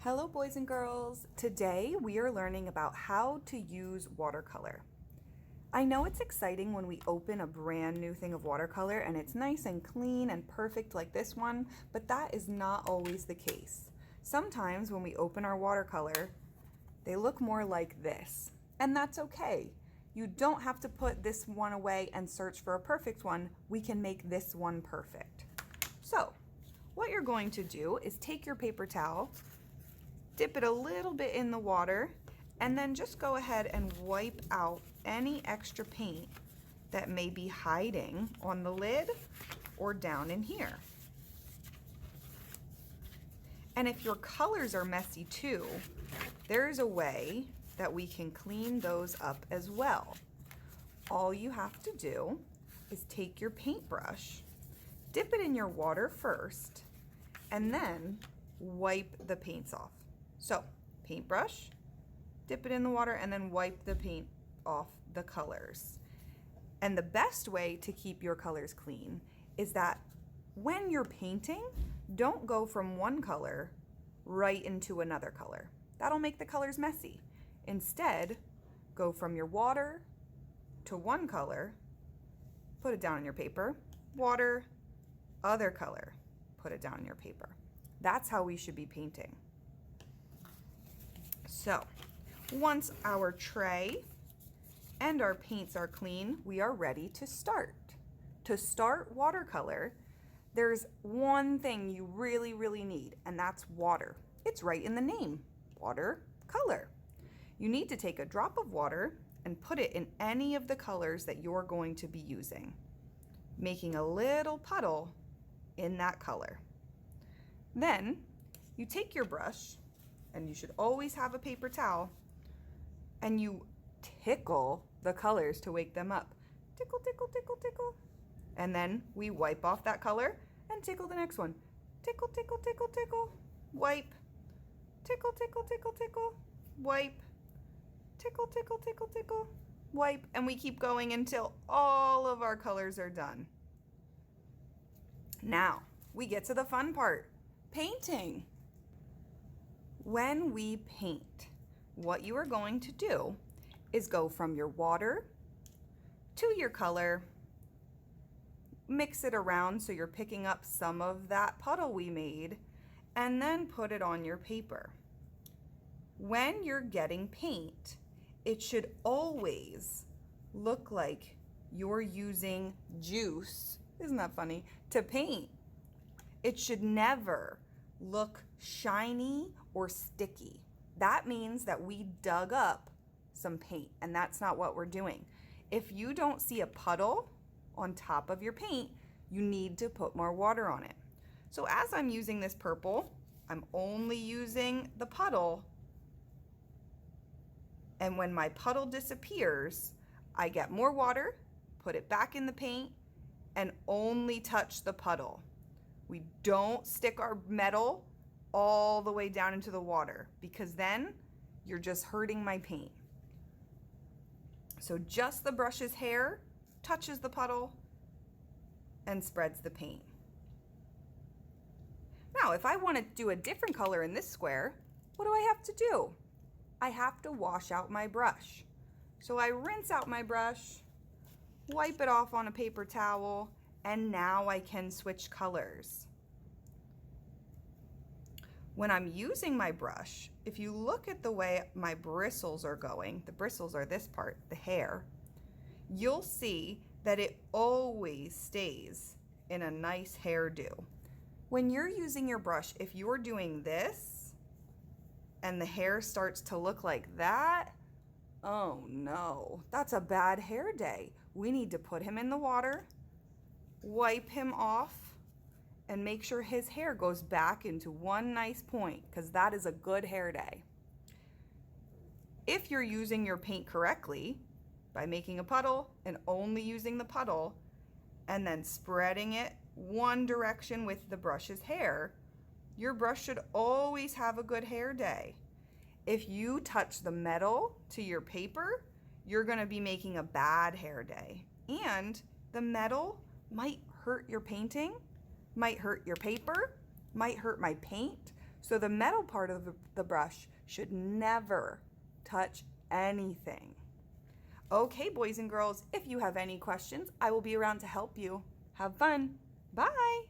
Hello boys and girls! Today we are learning about how to use watercolor. I know it's exciting when we open a brand new thing of watercolor and it's nice and clean and perfect like this one, but that is not always the case. Sometimes when we open our watercolor, they look more like this, and that's okay. You don't have to put this one away and search for a perfect one. We can make this one perfect. So, what you're going to do is take your paper towel, dip it a little bit in the water, and then just go ahead and wipe out any extra paint that may be hiding on the lid or down in here. And if your colors are messy too, there's a way that we can clean those up as well. All you have to do is take your paintbrush, dip it in your water first, and then wipe the paints off. So, paintbrush, dip it in the water, and then wipe the paint off the colors. And the best way to keep your colors clean is that when you're painting, don't go from one color right into another color. That'll make the colors messy. Instead, go from your water to one color, put it down on your paper, water, other color, put it down on your paper. That's how we should be painting. So, once our tray and our paints are clean, we are ready to start. To start watercolor, there's one thing you really need, and that's water. It's right in the name, watercolor. You need to take a drop of water and put it in any of the colors that you're going to be using, making a little puddle in that color. Then you take your brush, and you should always have a paper towel, and you tickle the colors to wake them up. Tickle, tickle, tickle, tickle. And then we wipe off that color and tickle the next one. Tickle, tickle, tickle, tickle. Wipe. Tickle, tickle, tickle, tickle. Wipe. Tickle, tickle, tickle, tickle. Wipe. And we keep going until all of our colors are done. Now, we get to the fun part, painting. When we paint, what you are going to do is go from your water to your color, mix it around so you're picking up some of that puddle we made, and then put it on your paper. When you're getting paint, it should always look like you're using juice, isn't that funny, to paint. It should never look shiny or sticky. That means that we dug up some paint, and that's not what we're doing. If you don't see a puddle on top of your paint, you need to put more water on it. So as I'm using this purple, I'm only using the puddle, and when my puddle disappears, I get more water, put it back in the paint, and only touch the puddle. We don't stick our metal all the way down into the water, because then you're just hurting my paint. So just the brush's hair touches the puddle and spreads the paint. Now, if I want to do a different color in this square, what do I have to do? I have to wash out my brush. So I rinse out my brush, wipe it off on a paper towel, and now I can switch colors. When I'm using my brush, if you look at the way my bristles are going, the bristles are this part, the hair, you'll see that it always stays in a nice hairdo. When you're using your brush, if you're doing this and the hair starts to look like that, oh no, that's a bad hair day. We need to put him in the water, wipe him off, and make sure his hair goes back into one nice point, because that is a good hair day. If you're using your paint correctly, by making a puddle and only using the puddle, and then spreading it one direction with the brush's hair, your brush should always have a good hair day. If you touch the metal to your paper, you're gonna be making a bad hair day. And the metal might hurt your painting, might hurt your paper, might hurt my paint. So the metal part of the brush should never touch anything. Okay, boys and girls, if you have any questions, I will be around to help you. Have fun. Bye.